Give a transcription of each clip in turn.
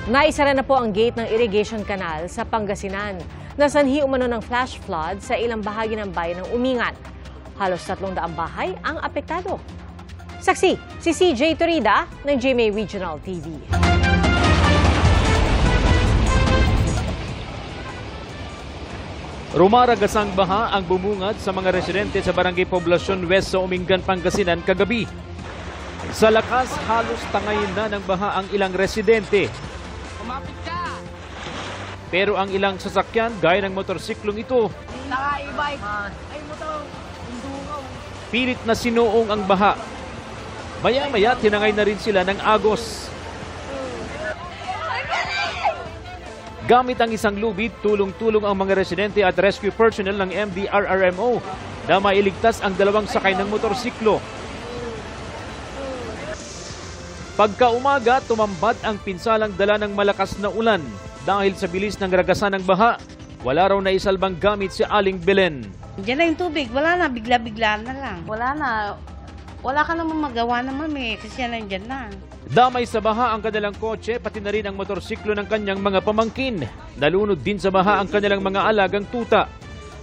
Naisara na po ang gate ng irrigation canal sa Pangasinan. Nasanhi umano ng flash flood sa ilang bahagi ng bayan ng Umingan. Halos 300 bahay ang apektado. Saksi, si CJ Torida ng GMA Regional TV. Rumaragasang baha ang bumungad sa mga residente sa Barangay Poblacion West sa Umingan, Pangasinan kagabi. Sa lakas, halos tangayin na ng baha ang ilang residente. Pero ang ilang sasakyan, gaya ng motorsiklong ito, pilit na sinuong ang baha. Maya-maya, tinangay na rin sila ng agos. Gamit ang isang lubid, tulong-tulong ang mga residente at rescue personnel ng MDRRMO na mailigtas ang dalawang sakay ng motorsiklo. Pagkaumaga, tumambad ang pinsalang dala ng malakas na ulan. Dahil sa bilis ng ragasan ng baha, wala raw na isalbang gamit si Aling Belen. Diyan na yung tubig, wala na, bigla-bigla na lang. Wala ka namang magawa naman kasi yan nandyan na. Damay sa baha ang kanilang kotse, pati na rin ang motorsiklo ng kanyang mga pamangkin. Nalunod din sa baha ang kanilang mga alagang tuta.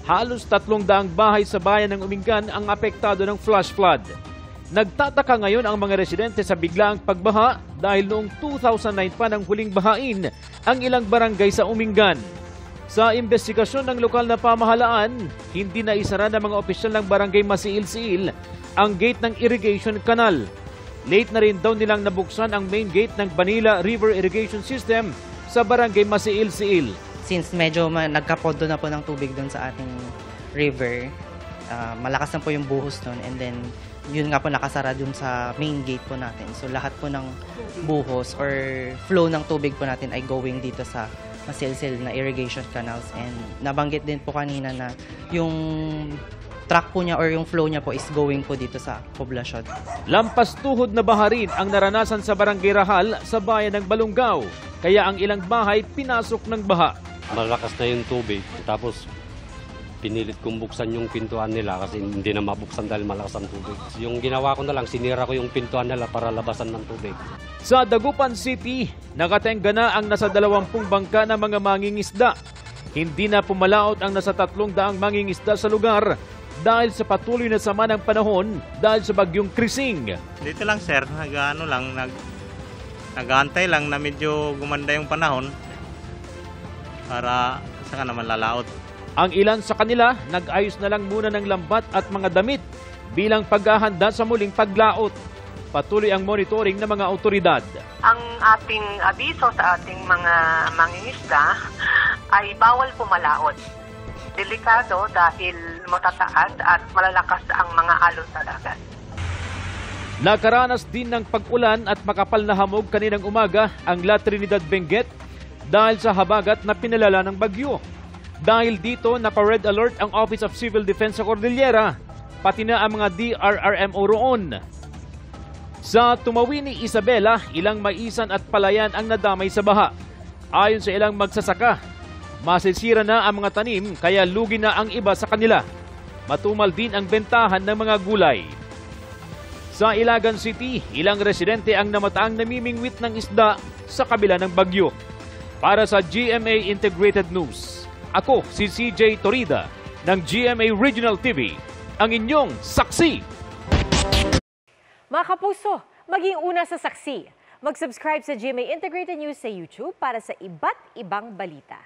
Halos 300 bahay sa bayan ng Umingan ang apektado ng flash flood. Nagtataka ngayon ang mga residente sa biglaang pagbaha dahil noong 2009 pa nang huling bahain ang ilang barangay sa Umingan. Sa investigasyon ng lokal na pamahalaan, hindi na isara ng mga opisyal ng barangay Masiil-Siil ang gate ng irrigation canal. Late na rin daw nilang nabuksan ang main gate ng Banila River Irrigation System sa barangay Masiil-Siil. Since medyo nagkapondo na po ng tubig doon sa ating river, malakas na po yung buhos doon, and then yun nga po nakasara dun sa main gate po natin. So lahat po ng buhos or flow ng tubig po natin ay going dito sa Masiil-Siil na irrigation canals. And nabanggit din po kanina na yung track po niya or yung flow niya po is going po dito sa poblasyon. Lampas tuhod na baha rin ang naranasan sa Barangay Rahal sa bayan ng Balungaw. Kaya ang ilang bahay pinasok ng baha. Malakas na yung tubig, tapos pinilit kong buksan yung pintuan nila kasi hindi na mabuksan dahil malakas ang tubig. Yung ginawa ko na lang, sinira ko yung pintuan nila para labasan ng tubig. Sa Dagupan City, nakatenga na ang nasa 20 bangka na mga mangingisda. Hindi na pumalaot ang nasa 300 mangingisda sa lugar dahil sa patuloy na sama ng panahon dahil sa bagyong Krising. Dito lang sir, nag-aantay lang na medyo gumanda yung panahon para saka naman lalaot. Ang ilan sa kanila, nag-ayos na lang muna ng lambat at mga damit bilang paghahanda sa muling paglaot. Patuloy ang monitoring ng mga otoridad. Ang ating abiso sa ating mga mangingisda ay bawal pumalaot. Delikado dahil matataas at malalakas ang mga alon sa dagat. Nakaranas din ng pag-ulan at makapal na hamog kaninang umaga ang La Trinidad Benguet dahil sa habagat na pinalala ng bagyo. Dahil dito, naka-red alert ang Office of Civil Defense sa Cordillera, pati na ang mga DRRMO roon. Sa Tumawini, Isabela, ilang maisan at palayan ang nadamay sa baha. Ayon sa ilang magsasaka, masisira na ang mga tanim kaya lugi na ang iba sa kanila. Matumal din ang bentahan ng mga gulay. Sa Ilagan City, ilang residente ang namataang namimingwit ng isda sa kabila ng bagyo. Para sa GMA Integrated News, ako si CJ Torida ng GMA Regional TV, ang inyong saksi. Mga kapuso, maging una sa saksi. Mag-subscribe sa GMA Integrated News sa YouTube para sa iba't ibang balita.